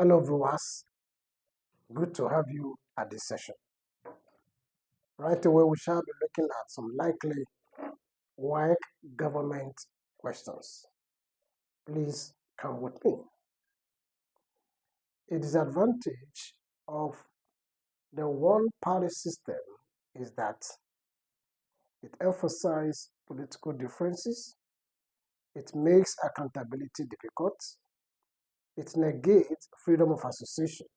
Hello viewers, good to have you at this session. Right away we shall be looking at some likely WAEC government questions. Please come with me. A disadvantage of the one-party system is that it emphasizes political differences, it makes accountability difficult, it negates freedom of association,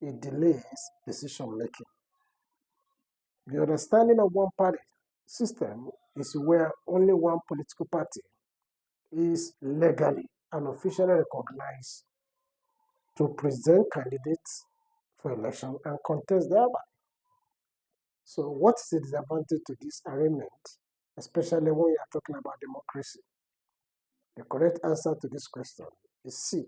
it delays decision-making. The understanding of one-party system is where only one political party is legally and officially recognized to present candidates for election and contest thereby. So what is the disadvantage to this arrangement, especially when we are talking about democracy? The correct answer to this question is C.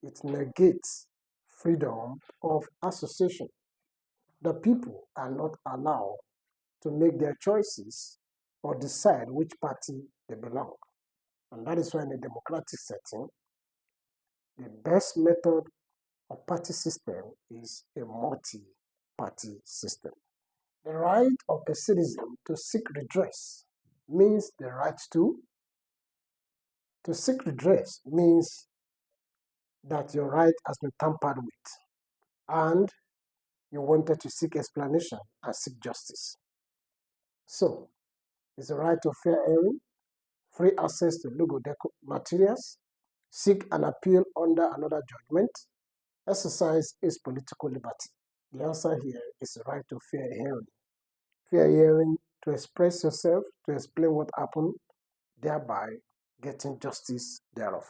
It negates freedom of association. The people are not allowed to make their choices or decide which party they belong. And that is why in a democratic setting, the best method of party system is a multi-party system. The right of a citizen to seek redress means the right to seek redress means that your right has been tampered with and you wanted to seek explanation and seek justice. So, it's the right to fair hearing, free access to legal materials, seek an appeal under another judgment, exercise its political liberty. The answer here is the right to fair hearing. Fair hearing to express yourself, to explain what happened, thereby getting justice thereof.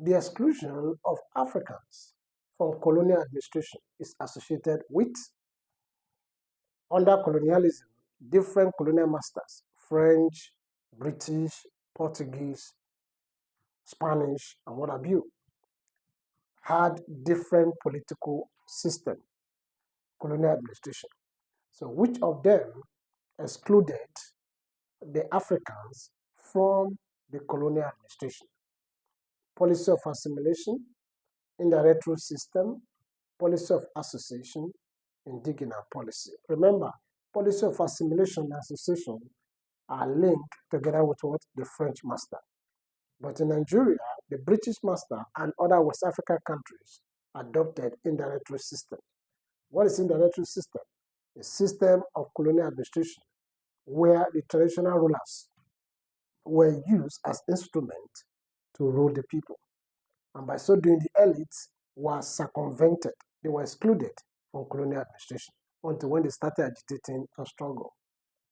The exclusion of Africans from colonial administration is associated with, under colonialism, different colonial masters, French, British, Portuguese, Spanish, and what have you, had different political system, colonial administration. So which of them excluded the Africans from the colonial administration? Policy of assimilation, indirect rule system, policy of association, indigenous policy. Remember, policy of assimilation and association are linked together with what? The French master. But in Nigeria, the British master and other West African countries adopted indirect rule system. What is indirect rule system? A system of colonial administration where the traditional rulers were used as instrument to rule the people. And by so doing, the elites were circumvented. They were excluded from colonial administration until when they started agitating and struggle.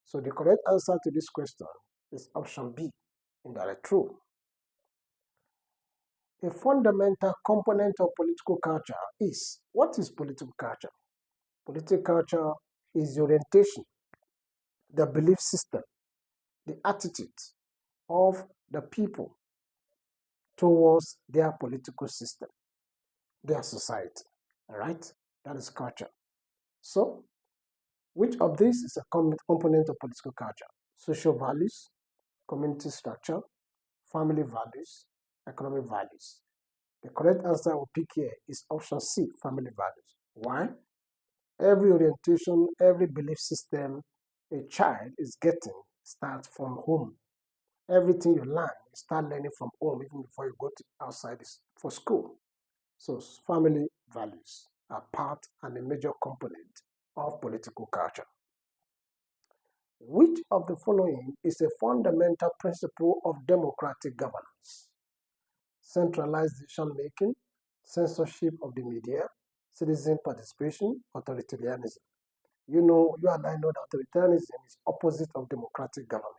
So the correct answer to this question is option B, indirect rule. A fundamental component of political culture is, what is political culture? Political culture is the orientation, the belief system, the attitude of the people towards their political system, their society, all right? That is culture. So, which of these is a component of political culture? Social values, community structure, family values, economic values. The correct answer we'll pick here is option C, family values. Why? Every orientation, every belief system a child is getting starts from home. Everything you learn, you start learning from home even before you go to outside for school. So family values are part and a major component of political culture. Which of the following is a fundamental principle of democratic governance? Centralized decision-making, censorship of the media, citizen participation, authoritarianism. You and I know that authoritarianism is opposite of democratic government.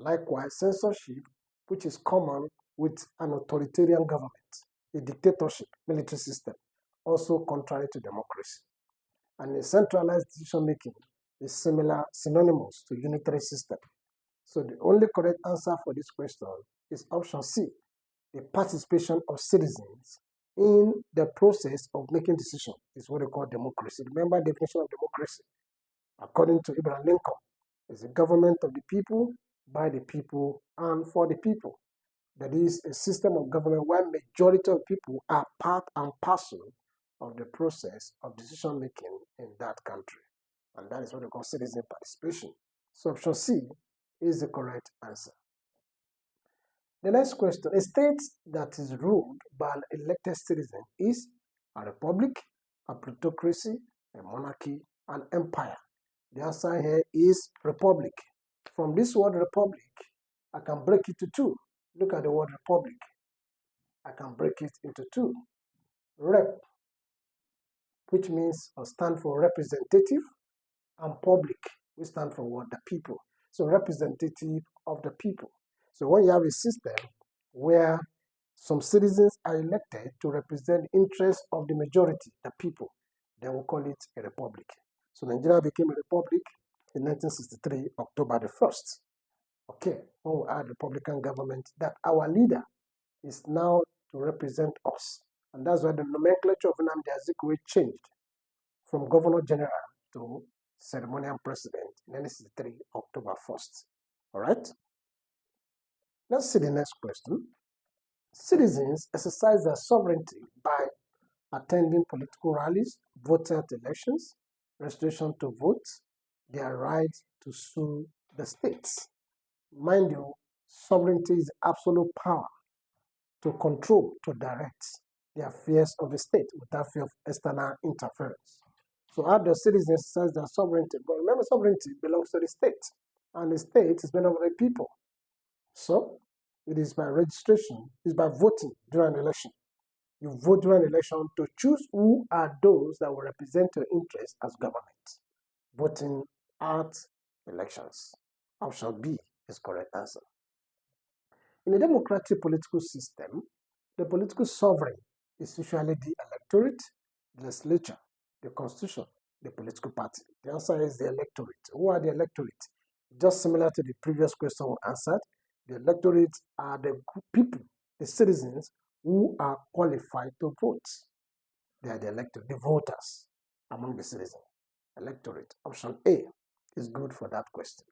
Likewise, censorship, which is common with an authoritarian government, a dictatorship, military system, also contrary to democracy. And a centralized decision-making is synonymous to unitary system. So the only correct answer for this question is option C, the participation of citizens in the process of making decisions is what they call democracy. Remember the definition of democracy, according to Abraham Lincoln, is the government of the people, by the people, and for the people. That is a system of government where majority of people are part and parcel of the process of decision making in that country. And that is what we call citizen participation. So option C is the correct answer. The next question, a state that is ruled by an elected citizen is a republic, a plutocracy, a monarchy, an empire. The answer here is republic. From this word republic, I can break it to two. Look at the word republic. I can break it into two. Rep, which means or stand for representative, and public, which stand for what? The people. So representative of the people. So when you have a system where some citizens are elected to represent the interests of the majority, the people, then we call it a republic. So Nigeria became a republic in 1963, October the 1st. Okay, when we had Republican government, that our leader is now to represent us. And that's why the nomenclature of Nnamdi Azikiwe changed from Governor General to Ceremonial President in 1963, October 1st. All right? Let's see the next question. Citizens exercise their sovereignty by attending political rallies, voting at elections, registration to vote, their right to sue the states. Mind you, sovereignty is absolute power to control, to direct the affairs of the state without fear of external interference. So how does citizens exercise their sovereignty? But remember, sovereignty belongs to the state, and the state is made up of the people. So it is by registration, it's by voting during an election. You vote during an election to choose who are those that will represent your interests as government. Voting at elections. Option B is correct answer. In a democratic political system, the political sovereign is usually the electorate, the legislature, the constitution, the political party. The answer is the electorate. Who are the electorate? Just similar to the previous question we answered, the electorate are the people, the citizens who are qualified to vote. They are the elected, the voters among the citizens. Electorate. Option A is good for that question.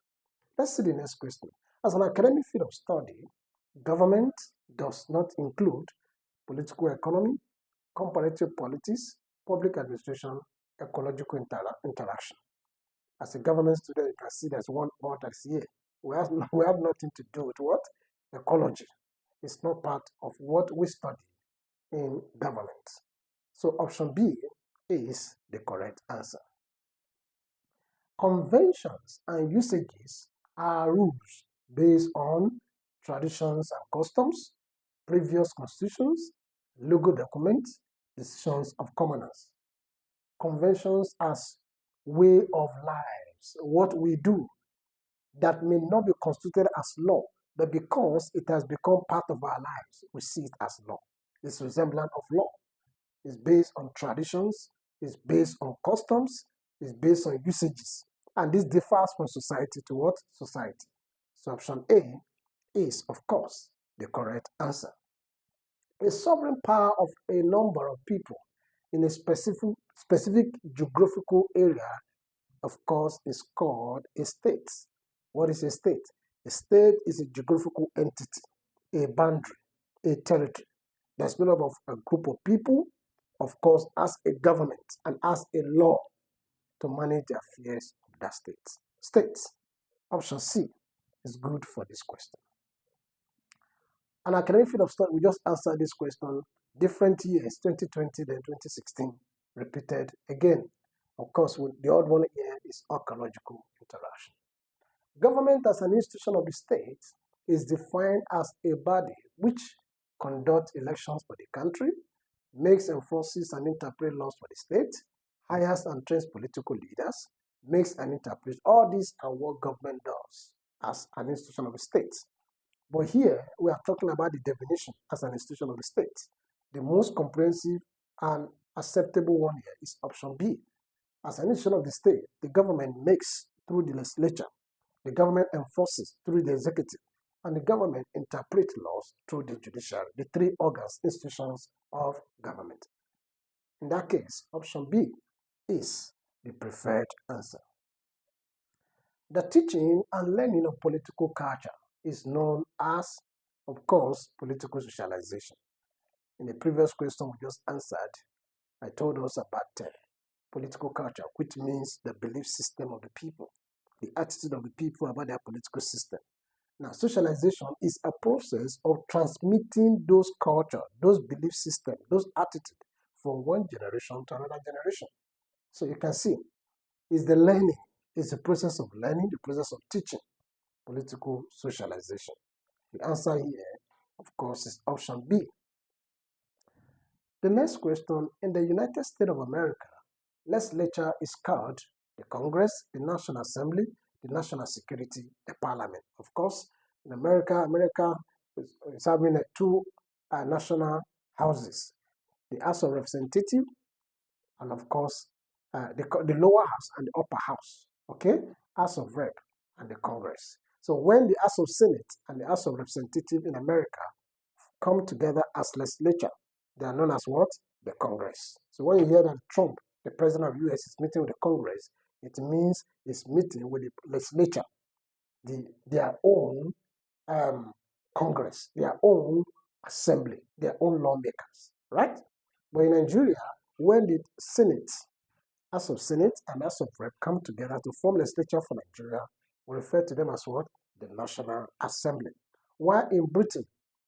Let's see the next question. As an academic field of study, government does not include political economy, comparative politics, public administration, ecological interaction. As a government student, you can see there's one word that's here. We have nothing to do with what? Ecology. It's not part of what we study in government. So option B is the correct answer. Conventions and usages are rules based on traditions and customs, previous constitutions, legal documents, decisions of commoners. Conventions as way of lives, what we do that may not be constituted as law, but because it has become part of our lives, we see it as law. It's resemblant of law. It's based on traditions, it's based on customs, it's based on usages. And this differs from society to what? Society. So option A is, of course, the correct answer. A sovereign power of a number of people in a specific geographical area, of course, is called a state. What is a state? A state is a geographical entity, a boundary, a territory that's made up of a group of people, of course, as a government and as a law to manage the affairs of that state. States. Option C is good for this question. An academic field of study, we just answered this question different years, 2020, then 2016, repeated again. Of course, the odd one here is archaeological interaction. Government as an institution of the state is defined as a body which conducts elections for the country, makes, enforces, and interprets laws for the state, hires and trains political leaders, makes and interprets. All these are what government does as an institution of the state. But here, we are talking about the definition as an institution of the state. The most comprehensive and acceptable one here is option B. As an institution of the state, the government makes through the legislature, the government enforces through the executive, and the government interprets laws through the judiciary, the three organs, institutions of government. In that case, option B is the preferred answer. The teaching and learning of political culture is known as Of course, political socialization. In the previous question we just answered, I told us about political culture, which means the belief system of the people, the attitude of the people about their political system. Now, socialization is a process of transmitting those culture, those belief systems, those attitudes from one generation to another generation. So you can see, it's the learning, it's the process of learning, the process of teaching, political socialization. The answer here, of course, is option B. The next question, in the United States of America, legislature is called the Congress, the National Assembly, the National Security, the Parliament. Of course, in America is having two national houses, the House of Representatives, and of course, the lower house and the upper house, okay? House of Rep and the Congress. So when the House of Senate and the House of Representatives in America come together as legislature, they are known as what? The Congress. So when you hear that Trump, the president of the US, is meeting with the Congress, it means he's meeting with the legislature, their own Congress, their own assembly, their own lawmakers, right? But in Nigeria, when the Senate, House of Senate and House of Rep come together to form legislature for Nigeria, we refer to them as what? The National Assembly. While in Britain,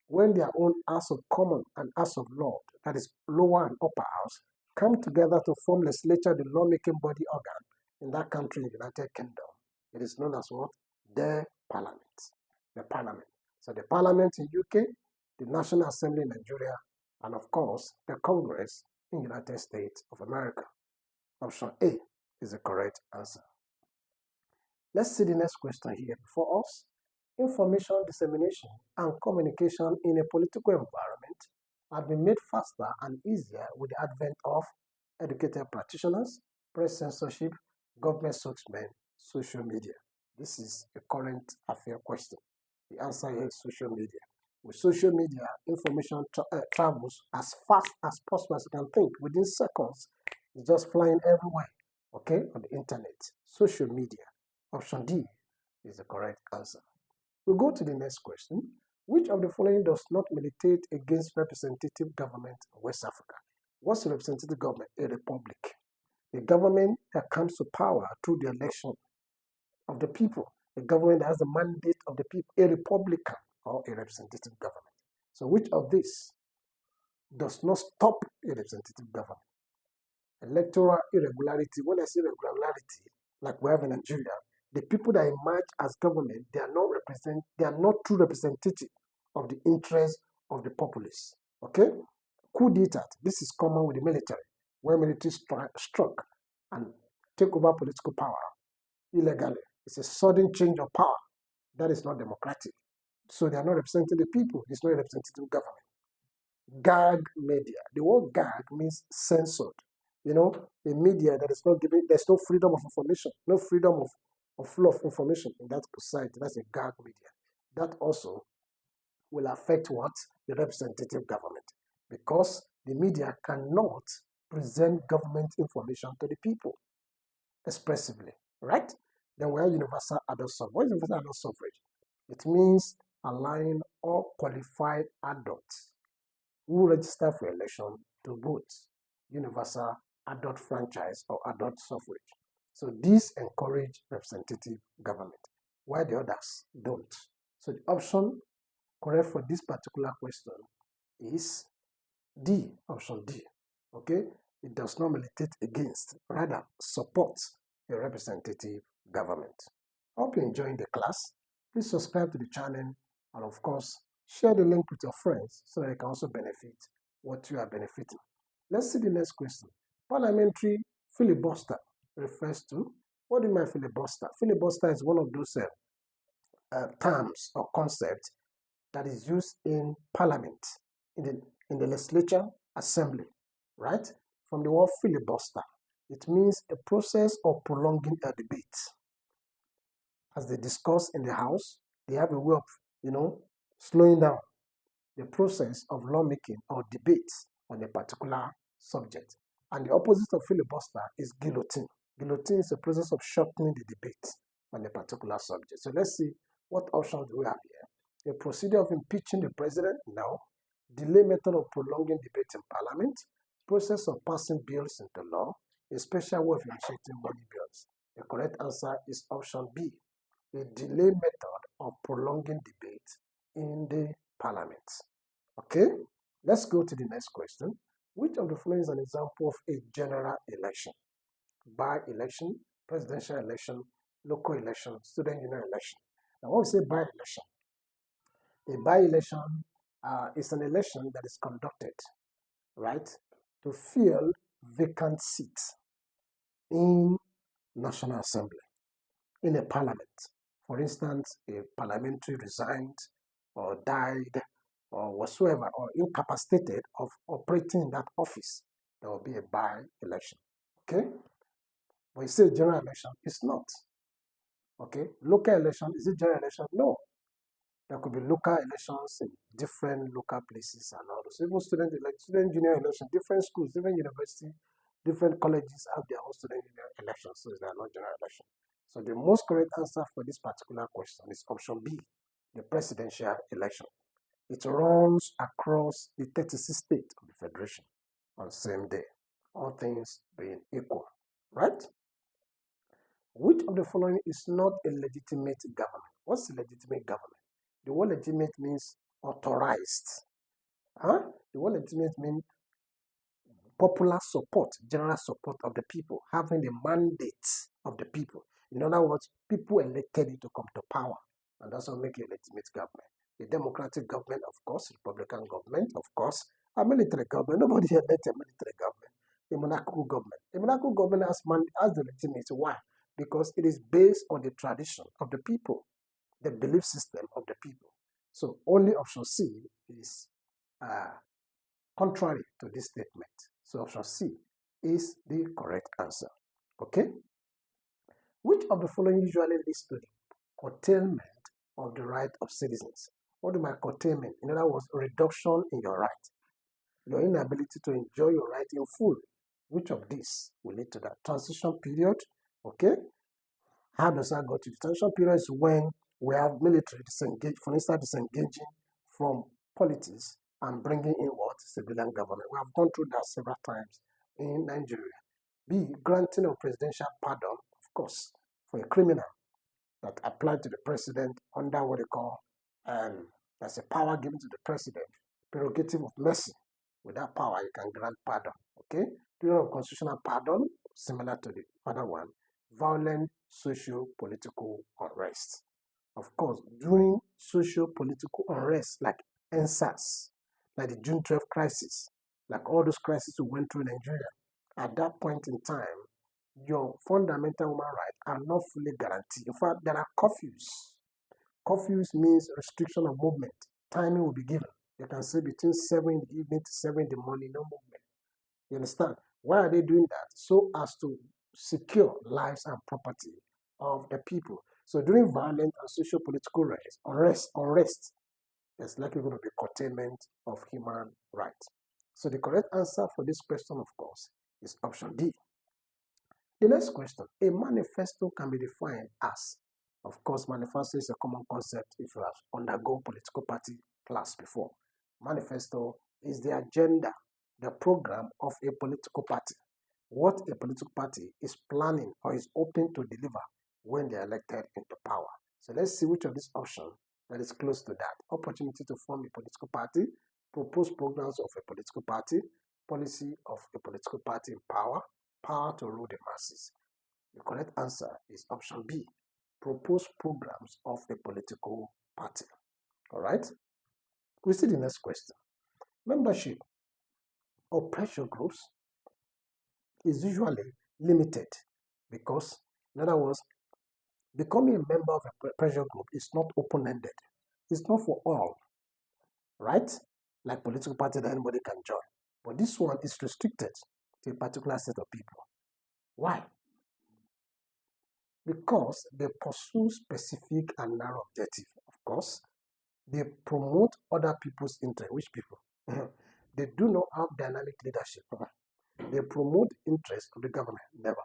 when their own House of Commons and House of Lords, that is lower and upper house, come together to form legislature, the lawmaking body organ in that country, the United Kingdom, it is known as what? The Parliament. The Parliament. So the Parliament in UK, the National Assembly in Nigeria, and of course, the Congress in the United States of America. Option A is the correct answer. Let's see the next question here before us. Information dissemination and communication in a political environment have been made faster and easier with the advent of educated practitioners, press censorship, government spokesmen, social media. This is a current affair question. The answer here is social media. With social media, information travels as fast as possible as you can think. Within seconds, it's just flying everywhere, okay, on the internet. Social media. Option D is the correct answer. We go to the next question. Which of the following does not militate against representative government in West Africa? What's a representative government? A republic. A government that comes to power through the election of the people. A government that has the mandate of the people. A republican or a representative government. So which of these does not stop a representative government? Electoral irregularity. When I say irregularity, like we have in Nigeria, the people that emerge as government, they are not true representative of the interests of the populace. Okay? Coup d'etat. This is common with the military. When military struck and take over political power illegally, it's a sudden change of power. That is not democratic. So they are not representing the people. It's not a representative government. Gag media. The word gag means censored. You know, a media that is not giving, there's no freedom of information, no freedom of flow of information in that society. That's a gag media. That also will affect what? The representative government. Because the media cannot present government information to the people expressively, right? Then we have universal adult suffrage. What is universal adult suffrage? It means allowing all qualified adults who register for election to vote. Universal adult franchise or adult suffrage. So these encourage representative government, while the others don't. So the option correct for this particular question is D, option D. Okay? It does not militate against, rather supports a representative government. Hope you're enjoying the class. Please subscribe to the channel and of course share the link with your friends so that they can also benefit what you are benefiting. Let's see the next question. Parliamentary filibuster refers to, what do you mean by filibuster? Filibuster is one of those terms or concepts that is used in parliament, in the legislature assembly, right? From the word filibuster, it means a process of prolonging a debate. As they discuss in the House, they have a way of, slowing down the process of lawmaking or debates on a particular subject. And the opposite of filibuster is guillotine. Guillotine is a process of shortening the debate on a particular subject. So let's see what options we have here. A procedure of impeaching the president? No. Delay method of prolonging debate in parliament? Process of passing bills into law? A special way of initiating money bills? The correct answer is option B. A delay method of prolonging debate in the parliament. Okay, let's go to the next question. Which of the following is an example of a general election? By-election, presidential election, local election, student union election. Now, when we say by-election, a by-election is an election that is conducted, right, to fill vacant seats in National Assembly, in a parliament. For instance, a parliamentary resigned or died or whatsoever, or incapacitated of operating in that office, there will be a by-election. Okay? When you say general election, it's not. Okay? Local election, is it general election? No. There could be local elections in different local places and all those. Even student junior election, different schools, different universities, different colleges have their own student union elections, so they are not general election. So the most correct answer for this particular question is option B, the presidential election. It runs across the 36 states of the Federation on the same day, all things being equal, right? Which of the following is not a legitimate government? What's a legitimate government? The word legitimate means authorized. The word legitimate means popular support, general support of the people, having the mandate of the people. In other words, people elected it to come to power, and that's what makes it a legitimate government. The democratic government, of course, Republican government, of course, a military government. Nobody elected a military government. A monarchical government. A monarchical government has the legitimacy. Why? Because it is based on the tradition of the people, the belief system of the people. So only option C is contrary to this statement. So option C is the correct answer. Okay? Which of the following usually leads to the curtailment of the right of citizens? What do I mean curtailment? In other words, reduction in your right. Your inability to enjoy your right in full. Which of these will lead to that? Transition period. Okay? How does that go to? The transition period is when we have military disengage, for instance, disengaging from politics and bringing in what? Civilian government. We have gone through that several times in Nigeria. B, granting of presidential pardon, of course, for a criminal that applied to the president under what they call, that's a power given to the president, prerogative of mercy. With that power, you can grant pardon. Okay? Period of constitutional pardon, similar to the other one. Violent socio-political unrest. Of course, during socio-political unrest like NSAS, like the June 12 crisis, like all those crises we went through in Nigeria, at that point in time, your fundamental human rights are not fully guaranteed. In fact, there are curfews. Curfews means restriction of movement. Timing will be given. You can say between 7 in the evening to 7 in the morning, no movement. You understand? Why are they doing that? So as to secure lives and property of the people. So during violent and socio-political unrest, there's likely going to be curtailment of human rights. So the correct answer for this question, of course, is option D. The next question, a manifesto can be defined as, of course, manifesto is a common concept if you have undergone political party class before. Manifesto is the agenda, the program of a political party. What a political party is planning or is hoping to deliver when they are elected into power. So let's see which of these options that is close to that. Opportunity to form a political party, propose programs of a political party, policy of a political party in power, power to rule the masses. The correct answer is option B, propose programs of a political party. All right? We see the next question. Membership of pressure groups is usually limited because, in other words, becoming a member of a pressure group is not open-ended. It's not for all, right? Like political party that anybody can join. But this one is restricted to a particular set of people. Why? Because they pursue specific and narrow objectives. Of course, they promote other people's interests. Which people? They do not have dynamic leadership. They promote the interests of the government. Never.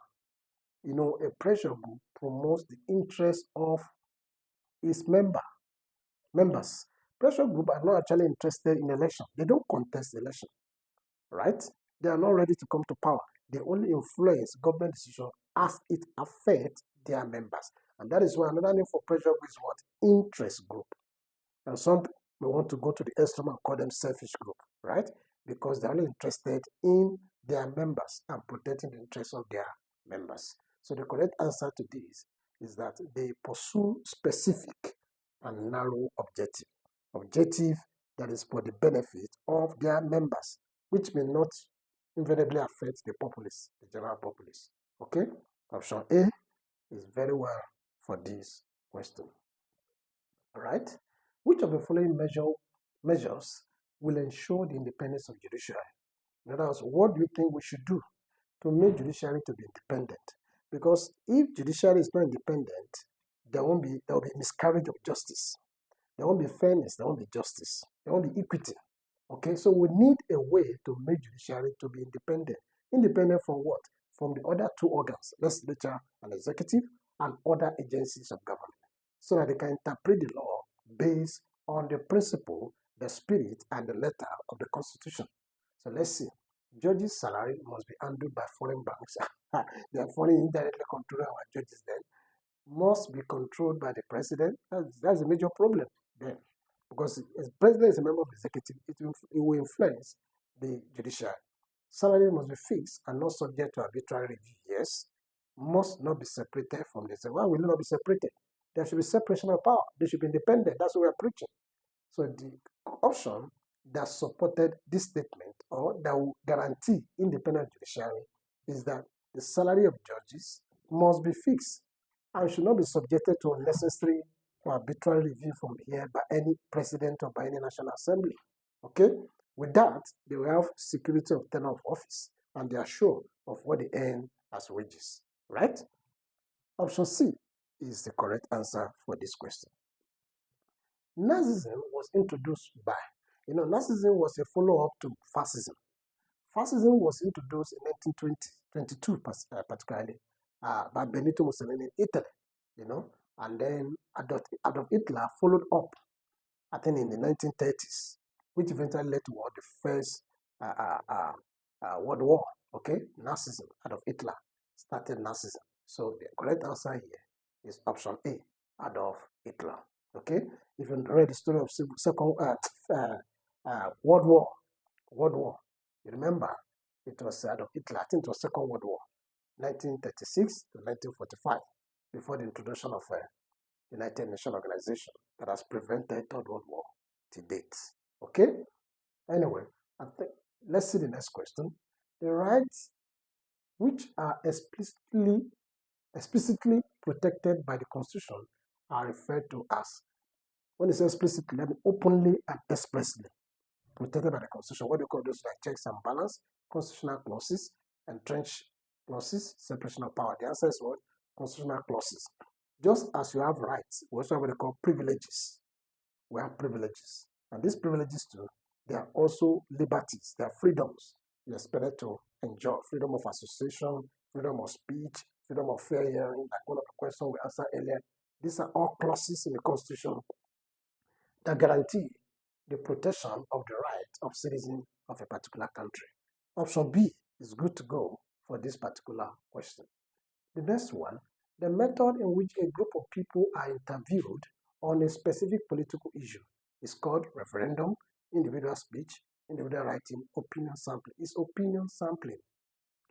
You know, a pressure group promotes the interests of its members. Pressure groups are not actually interested in election. They don't contest election, right? They are not ready to come to power. They only influence government decision as it affects their members. And that is why another name for pressure group is what? Interest group. And some may want to go to the extreme and call them selfish group, right? Because they're only interested in their members and protecting the interests of their members. So the correct answer to this is that they pursue specific and narrow objective that is for the benefit of their members, which may not invariably affect the populace, the general populace. Okay? Option A is very well for this question. All right? Which of the following measures will ensure the independence of judiciary? In other words, what do you think we should do to make judiciary to be independent? Because if judiciary is not independent, there will be miscarriage of justice. There won't be fairness, there won't be justice, there won't be equity. Okay, so we need a way to make judiciary to be independent. Independent from what? From the other two organs, legislature and executive, and other agencies of government, so that they can interpret the law based on the principle, the spirit, and the letter of the Constitution. So let's see. Judges' salary must be handled by foreign banks. They are foreign indirectly controlling our judges then. Must be controlled by the president. That's a major problem then. Because the president is a member of the executive, it will influence the judiciary. Salary must be fixed and not subject to arbitrary review. Yes. Must not be separated from the executive. Why will it not be separated? There should be separation of power. They should be independent. That's what we are preaching. So the option that supported this statement or that will guarantee independent judiciary is that the salary of judges must be fixed and should not be subjected to unnecessary or arbitrary review from here by any president or by any national assembly. Okay? With that, they will have security of tenure of office and they are sure of what they earn as wages. Right? Option C is the correct answer for this question. Nazism was introduced by, Nazism was a follow-up to fascism. Fascism was introduced in 1922, particularly by Benito Mussolini in Italy, and then Adolf Hitler followed up, I think, in the 1930s, which eventually led to the first World War. Okay, Nazism. Adolf Hitler started Nazism. So the correct answer here is option A, Adolf Hitler. Okay, if you read the story of Second World War, you remember it was Adolf Hitler. I think it was Second World War, 1936 to 1945, before the introduction of United Nations Organization that has prevented Third World War to date. Okay? Anyway, let's see the next question. The rights which are explicitly protected by the Constitution are referred to as, when it says explicitly, I mean openly and expressly protected by the Constitution. What do you call those? Like checks and balance, constitutional clauses, entrenched clauses, separation of power. The answer is what? Constitutional clauses. Just as you have rights, we also have what they call privileges. We have privileges. And these privileges too, they are also liberties, they are freedoms you're expected to enjoy. Freedom of association, freedom of speech, freedom of fair hearing, like one of the questions we answered earlier. These are all clauses in the Constitution that guarantee the protection of the rights of citizens of a particular country. Option B is good to go for this particular question. The next one, the method in which a group of people are interviewed on a specific political issue is called referendum, individual speech, individual writing, opinion sampling. It's opinion sampling.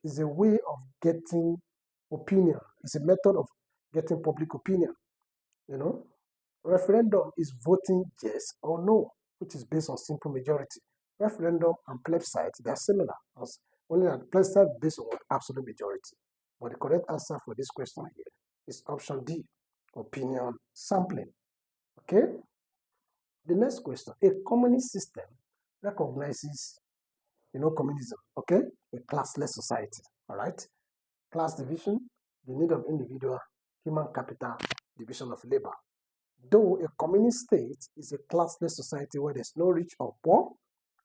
It's a way of getting opinion. It's a method of getting public opinion. Referendum is voting yes or no, which is based on simple majority. Referendum and plebiscite, they are similar. Only that plebiscite based on absolute majority. But the correct answer for this question here is option D, opinion sampling. Okay? The next question, a communist system recognizes, communism, okay? A classless society, all right? Class division, the need of individual, human capital, division of labor. Though a communist state is a classless society where there's no rich or poor,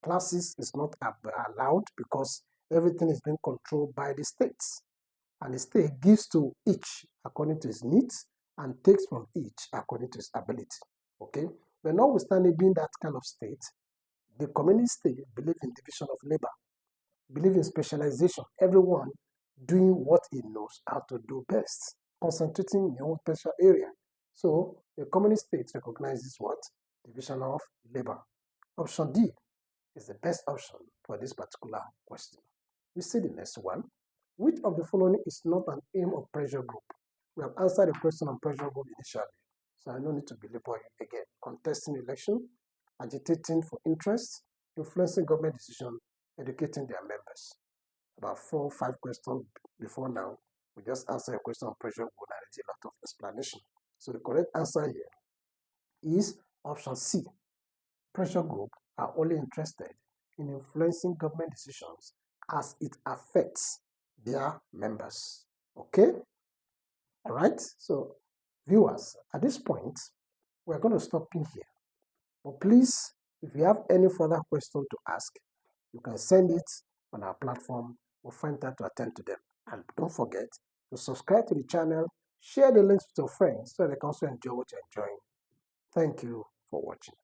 classes is not allowed because everything is being controlled by the states. And the state gives to each according to his needs and takes from each according to his ability. Okay? But notwithstanding being that kind of state, the communist state believe in division of labor, believe in specialization, everyone doing what he knows how to do best, concentrating in your own special area. So the communist state recognizes what? Division of labor. Option D is the best option for this particular question. We see the next one. Which of the following is not an aim of pressure group? We have answered the question on pressure group initially, so I don't need to belabor it again. Contesting election, agitating for interest, influencing government decision, educating their members. About 4 or 5 questions before now, we just answered a question on pressure group and did a lot of explanation. So the correct answer here is option C. Pressure group are only interested in influencing government decisions as it affects their members. Okay? All right? So, viewers, at this point, we're going to stop in here. But please, if you have any further question to ask, you can send it on our platform. We'll find time to attend to them. And don't forget to subscribe to the channel, share the links with your friends so they can also enjoy what you're enjoying. Thank you for watching.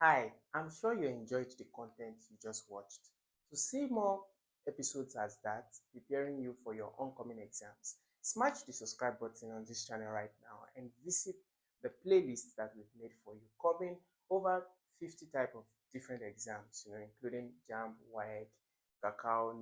Hi, I'm sure you enjoyed the content you just watched. To see more episodes as that, preparing you for your oncoming exams, smash the subscribe button on this channel right now and visit the playlist that we've made for you, covering over 50 type of different exams, including JAMB, WAEC, Cacao,